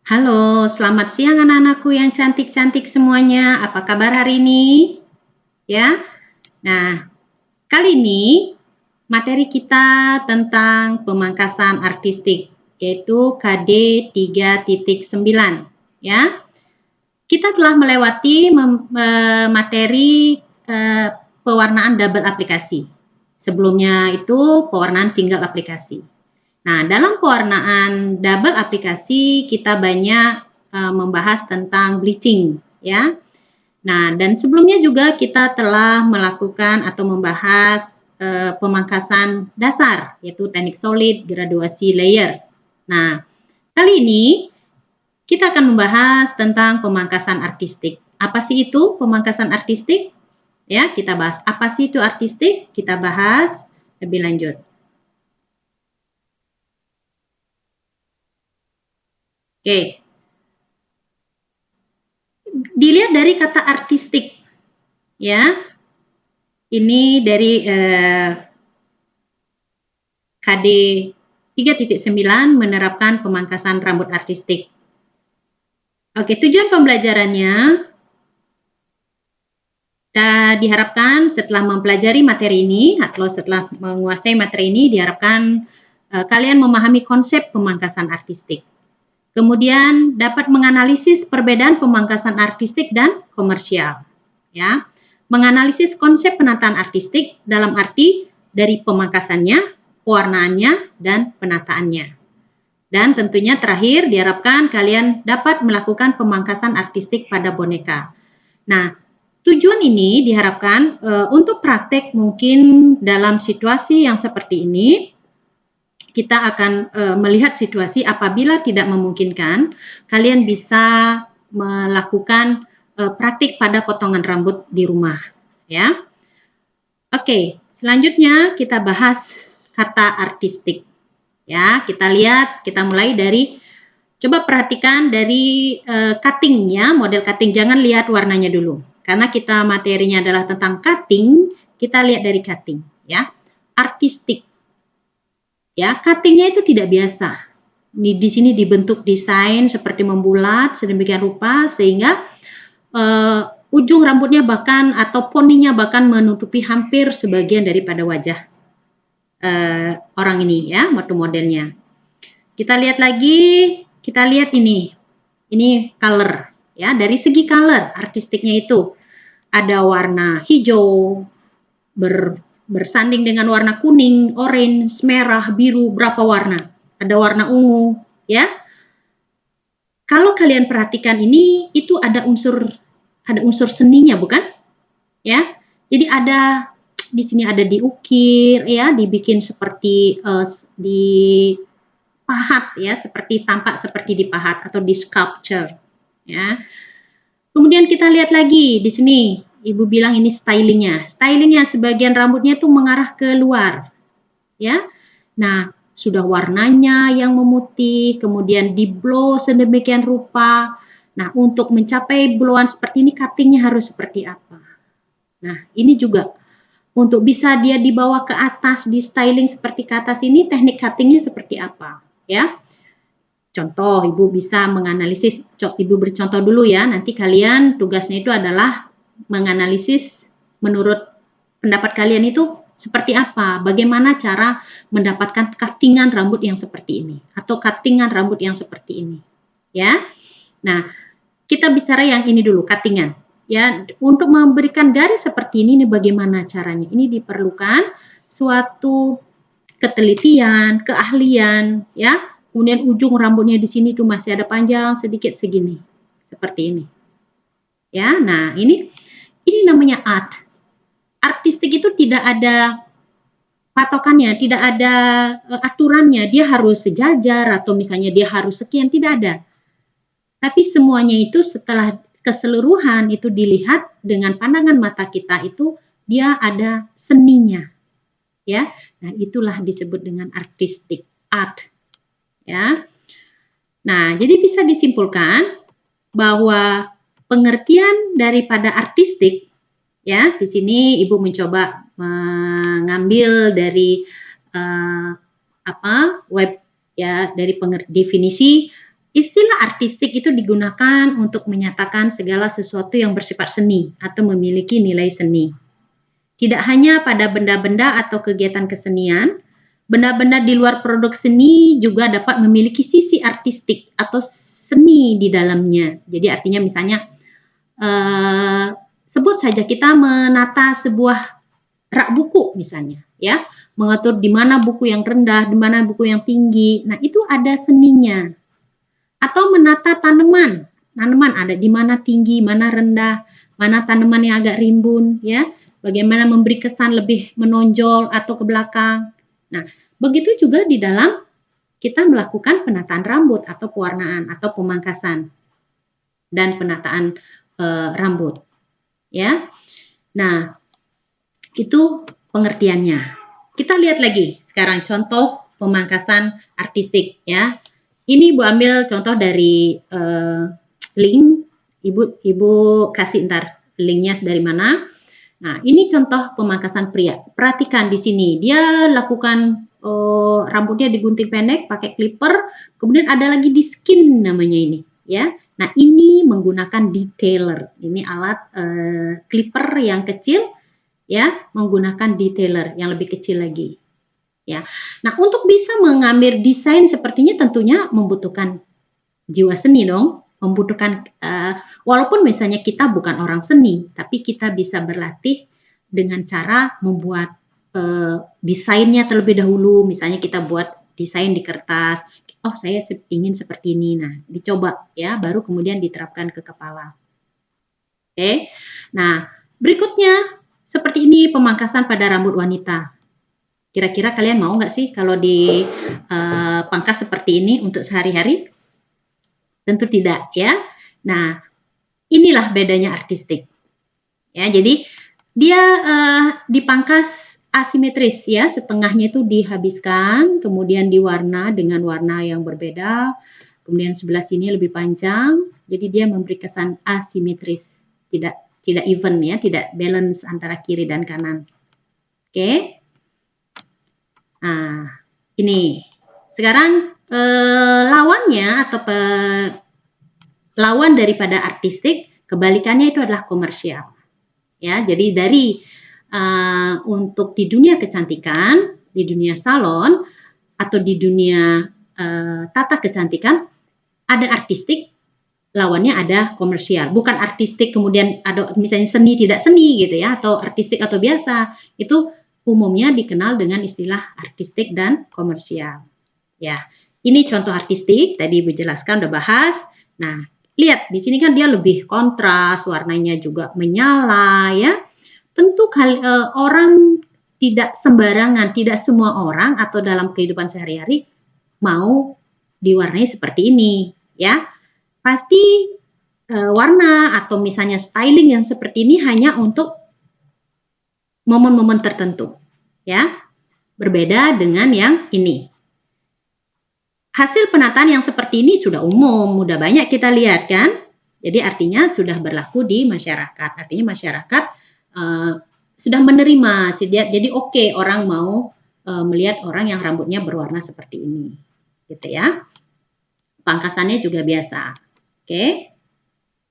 Halo, selamat siang anak-anakku yang cantik-cantik semuanya. Apa kabar hari ini? Ya. Nah, kali ini materi kita tentang pemangkasan artistik, yaitu KD 3.9, ya. Kita telah melewati materi pewarnaan double aplikasi. Sebelumnya itu pewarnaan single aplikasi. Nah, dalam pewarnaan double aplikasi kita banyak membahas tentang bleaching, ya. Nah, dan sebelumnya juga kita telah melakukan atau membahas pemangkasan dasar, yaitu teknik solid, graduasi layer. Nah, kali ini kita akan membahas tentang pemangkasan artistik. Apa sih itu pemangkasan artistik? Ya, kita bahas apa sih itu artistik, kita bahas lebih lanjut. Oke. Dilihat dari kata artistik, ya. Ini dari KD 3.9 menerapkan pemangkasan rambut artistik. Oke, tujuan pembelajarannya diharapkan setelah mempelajari materi ini atau setelah menguasai materi ini diharapkan kalian memahami konsep pemangkasan artistik. Kemudian dapat menganalisis perbedaan pemangkasan artistik dan komersial, ya. Menganalisis konsep penataan artistik dalam arti dari pemangkasannya, pewarnaannya, dan penataannya. Dan tentunya terakhir diharapkan kalian dapat melakukan pemangkasan artistik pada boneka. Nah, tujuan ini diharapkan untuk praktek mungkin dalam situasi yang seperti ini, kita akan melihat situasi apabila tidak memungkinkan, kalian bisa melakukan praktik pada potongan rambut di rumah, ya. Oke, selanjutnya kita bahas kata artistik. Ya, kita lihat, kita mulai dari, coba perhatikan dari cutting ya, model cutting. Jangan lihat warnanya dulu, karena kita materinya adalah tentang cutting. Kita lihat dari cutting, ya. Artistik. Ya, cuttingnya itu tidak biasa. Di sini dibentuk desain seperti membulat sedemikian rupa sehingga ujung rambutnya bahkan atau poninya bahkan menutupi hampir sebagian daripada wajah orang ini ya, modelnya. Kita lihat lagi, kita lihat ini color ya. Dari segi color artistiknya itu ada warna hijau bersanding dengan warna kuning, orange, merah, biru, berapa warna. Ada warna ungu, ya. Kalau kalian perhatikan ini, itu ada unsur seninya, bukan? Ya. Jadi ada di sini ada diukir, ya, dibikin seperti dipahat, ya, seperti tampak seperti dipahat atau di sculpture, ya. Kemudian kita lihat lagi di sini. Ibu bilang ini stylingnya. Stylingnya sebagian rambutnya itu mengarah ke luar, ya. Nah, sudah warnanya yang memutih, kemudian di blow sedemikian rupa. Nah, untuk mencapai blowan seperti ini, cuttingnya harus seperti apa? Nah, ini juga untuk bisa dia dibawa ke atas, di styling seperti ke atas ini, teknik cuttingnya seperti apa? Ya. Contoh, Ibu bisa menganalisis. Ibu bercontoh dulu ya. Nanti kalian tugasnya itu adalah menganalisis menurut pendapat kalian itu seperti apa, bagaimana cara mendapatkan cuttingan rambut yang seperti ini atau cuttingan rambut yang seperti ini, ya. Nah, kita bicara yang ini dulu, cuttingan, ya. Untuk memberikan garis seperti ini bagaimana caranya? Ini diperlukan suatu ketelitian, keahlian, ya. Kemudian ujung rambutnya di sini tuh masih ada panjang sedikit segini, seperti ini, ya. Nah, ini namanya art. Artistik itu tidak ada patokannya, tidak ada aturannya, dia harus sejajar atau misalnya dia harus sekian, tidak ada. Tapi semuanya itu setelah keseluruhan itu dilihat dengan pandangan mata kita itu dia ada seninya. Ya. Nah, itulah disebut dengan artistik, art. Ya. Nah, jadi bisa disimpulkan bahwa pengertian daripada artistik, ya, di sini Ibu mencoba mengambil dari web ya, dari definisi istilah artistik itu digunakan untuk menyatakan segala sesuatu yang bersifat seni atau memiliki nilai seni. Tidak hanya pada benda-benda atau kegiatan kesenian, benda-benda di luar produk seni juga dapat memiliki sisi artistik atau seni di dalamnya. Jadi artinya misalnya, sebut saja kita menata sebuah rak buku misalnya, ya, mengatur di mana buku yang rendah, di mana buku yang tinggi. Nah, itu ada seninya. Atau menata tanaman ada di mana tinggi, mana rendah, mana tanaman yang agak rimbun, ya. Bagaimana memberi kesan lebih menonjol atau ke belakang. Nah, begitu juga di dalam kita melakukan penataan rambut atau pewarnaan atau pemangkasan dan penataan rambut, ya. Nah, itu pengertiannya. Kita lihat lagi sekarang contoh pemangkasan artistik, ya. Ini Ibu ambil contoh dari link, Ibu kasih ntar linknya dari mana. Nah, ini contoh pemangkasan pria. Perhatikan di sini, dia lakukan rambutnya digunting pendek pakai clipper, kemudian ada lagi di skin namanya ini, ya. Nah, ini menggunakan detailer. Ini alat clipper yang kecil, ya, menggunakan detailer yang lebih kecil lagi, ya. Nah, untuk bisa mengambil desain sepertinya tentunya membutuhkan jiwa seni dong. Membutuhkan walaupun misalnya kita bukan orang seni, tapi kita bisa berlatih dengan cara membuat desainnya terlebih dahulu. Misalnya kita buat desain di kertas, oh saya ingin seperti ini, nah dicoba, ya, baru kemudian diterapkan ke kepala. Oke, nah berikutnya seperti ini pemangkasan pada rambut wanita. Kira-kira kalian mau nggak sih kalau dipangkas seperti ini untuk sehari-hari? Tentu tidak, ya. Nah, inilah bedanya artistik. Ya, jadi dia dipangkas asimetris, ya, setengahnya itu dihabiskan, kemudian diwarna dengan warna yang berbeda, kemudian sebelah sini lebih panjang, jadi dia memberi kesan asimetris, tidak even, ya, tidak balance antara kiri dan kanan. Oke. Nah, ini. Sekarang lawannya atau lawan daripada artistik, kebalikannya itu adalah komersial. Ya, jadi dari untuk di dunia kecantikan, di dunia salon atau di dunia tata kecantikan ada artistik, lawannya ada komersial. Bukan artistik kemudian ada misalnya seni tidak seni gitu, ya, atau artistik atau biasa. Itu umumnya dikenal dengan istilah artistik dan komersial. Ya, ini contoh artistik, tadi Ibu jelaskan, udah bahas. Nah, lihat di sini kan dia lebih kontras, warnanya juga menyala, ya. Tentu orang tidak sembarangan, tidak semua orang atau dalam kehidupan sehari-hari mau diwarnai seperti ini, ya. Pasti warna atau misalnya styling yang seperti ini hanya untuk momen-momen tertentu, ya. Berbeda dengan yang ini. Hasil penataan yang seperti ini sudah umum, sudah banyak kita lihat kan. Jadi artinya sudah berlaku di masyarakat. Artinya masyarakat sudah menerima. Jadi oke, orang mau melihat orang yang rambutnya berwarna seperti ini, gitu ya. Pangkasannya juga biasa. Oke.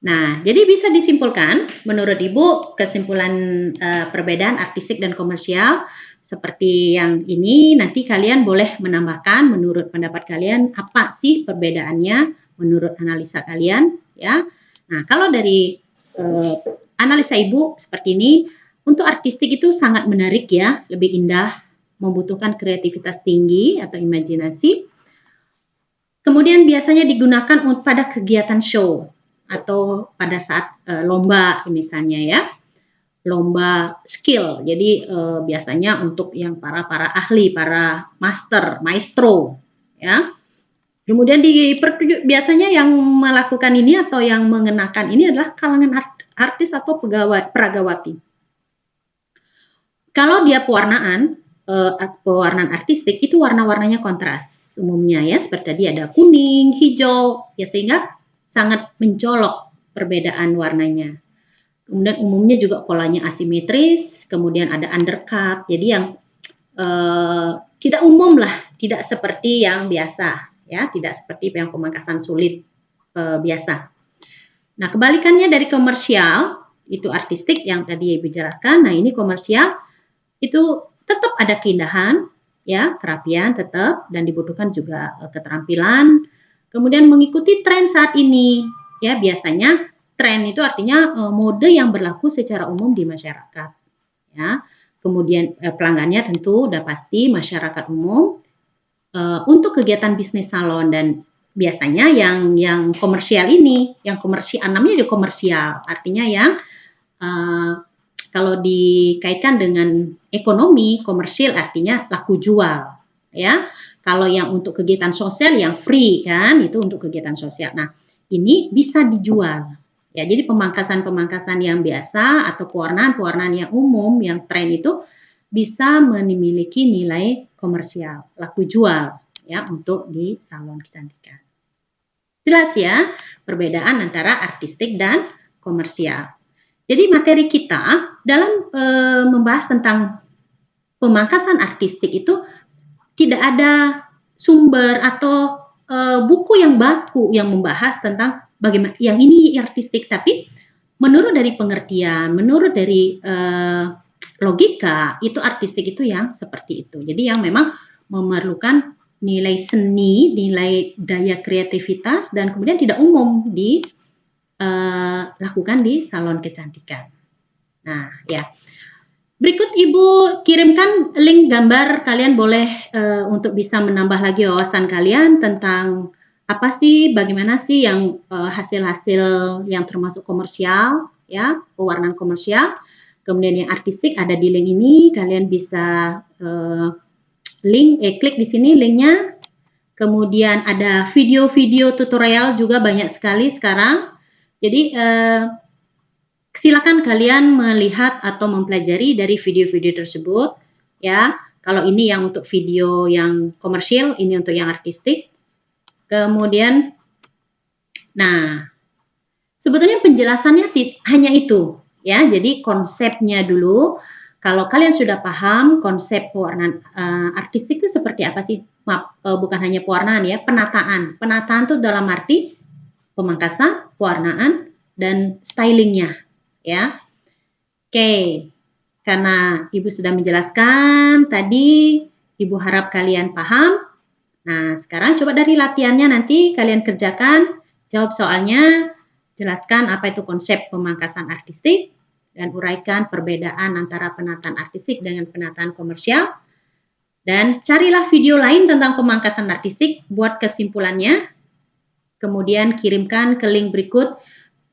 Nah, jadi bisa disimpulkan menurut Ibu kesimpulan perbedaan artistik dan komersial seperti yang ini. Nanti kalian boleh menambahkan menurut pendapat kalian apa sih perbedaannya menurut analisa kalian, ya. Nah, kalau dari analisa Ibu seperti ini, untuk artistik itu sangat menarik, ya, lebih indah, membutuhkan kreativitas tinggi atau imajinasi. Kemudian biasanya digunakan pada kegiatan show atau pada saat lomba misalnya, ya. Lomba skill. Jadi biasanya untuk yang para ahli, para maestro, ya. Kemudian biasanya yang melakukan ini atau yang mengenakan ini adalah kalangan artis atau peragawati. Kalau dia pewarnaan artistik itu warna-warnanya kontras umumnya, ya, seperti tadi ada kuning, hijau, ya, sehingga sangat mencolok perbedaan warnanya. Kemudian umumnya juga polanya asimetris, kemudian ada undercut, jadi yang tidak umum lah, tidak seperti yang biasa, ya, tidak seperti yang pemangkasan sulit biasa. Nah, kebalikannya dari komersial, itu artistik yang tadi Ibu jelaskan. Nah, ini komersial itu tetap ada keindahan, ya, kerapian tetap, dan dibutuhkan juga keterampilan. Kemudian mengikuti tren saat ini, ya, biasanya tren itu artinya mode yang berlaku secara umum di masyarakat, ya. Kemudian pelanggannya tentu udah pasti masyarakat umum. Untuk kegiatan bisnis salon, dan biasanya yang komersial ini, yang komersial, namanya komersial, artinya yang kalau dikaitkan dengan ekonomi, komersial artinya laku jual, ya. Kalau yang untuk kegiatan sosial yang free kan, itu untuk kegiatan sosial. Nah, ini bisa dijual. Ya, jadi pemangkasan-pemangkasan yang biasa atau pewarnaan-pewarnaan yang umum, yang tren itu bisa memiliki nilai komersial, laku jual, ya, untuk di salon kecantikan. Jelas ya perbedaan antara artistik dan komersial. Jadi materi kita dalam membahas tentang pemangkasan artistik itu tidak ada sumber atau buku yang baku yang membahas tentang bagaimana yang ini artistik, tapi menurut dari pengertian, menurut dari logika, itu artistik itu yang seperti itu. Jadi yang memang memerlukan nilai seni, nilai daya kreativitas, dan kemudian tidak umum dilakukan di salon kecantikan. Nah, ya. Berikut Ibu kirimkan link gambar, kalian boleh untuk bisa menambah lagi wawasan kalian tentang apa sih, bagaimana sih yang hasil-hasil yang termasuk komersial, ya, pewarnaan komersial. Kemudian yang artistik ada di link ini, kalian bisa klik di sini linknya. Kemudian ada video-video tutorial juga banyak sekali sekarang. Jadi silakan kalian melihat atau mempelajari dari video-video tersebut, ya. Kalau ini yang untuk video yang komersial, ini untuk yang artistik. Kemudian, nah, sebetulnya penjelasannya hanya itu, ya. Jadi konsepnya dulu. Kalau kalian sudah paham konsep pewarnaan artistik itu seperti apa sih? Maaf, bukan hanya pewarnaan ya, penataan. Penataan itu dalam arti pemangkasan, pewarnaan, dan stylingnya, ya. Oke, karena Ibu sudah menjelaskan tadi, Ibu harap kalian paham. Nah, sekarang coba dari latihannya nanti kalian kerjakan, jawab soalnya, jelaskan apa itu konsep pemangkasan artistik, dan uraikan perbedaan antara penataan artistik dengan penataan komersial. Dan carilah video lain tentang pemangkasan artistik, buat kesimpulannya, kemudian kirimkan ke link berikut,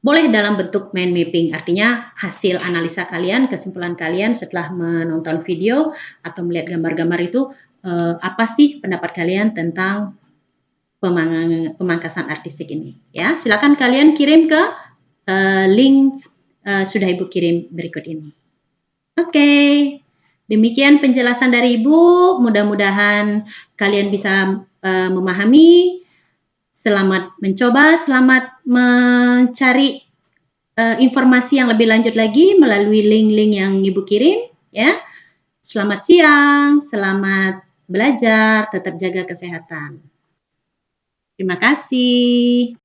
boleh dalam bentuk mind mapping, artinya hasil analisa kalian, kesimpulan kalian setelah menonton video atau melihat gambar-gambar itu, apa sih pendapat kalian tentang pemangkasan artistik ini. Ya, silakan kalian kirim ke link sudah Ibu kirim berikut ini. Oke, demikian penjelasan dari Ibu. Mudah-mudahan kalian bisa memahami. Selamat mencoba, selamat mencari informasi yang lebih lanjut lagi melalui link-link yang Ibu kirim. Ya, selamat siang, selamat belajar, tetap jaga kesehatan. Terima kasih.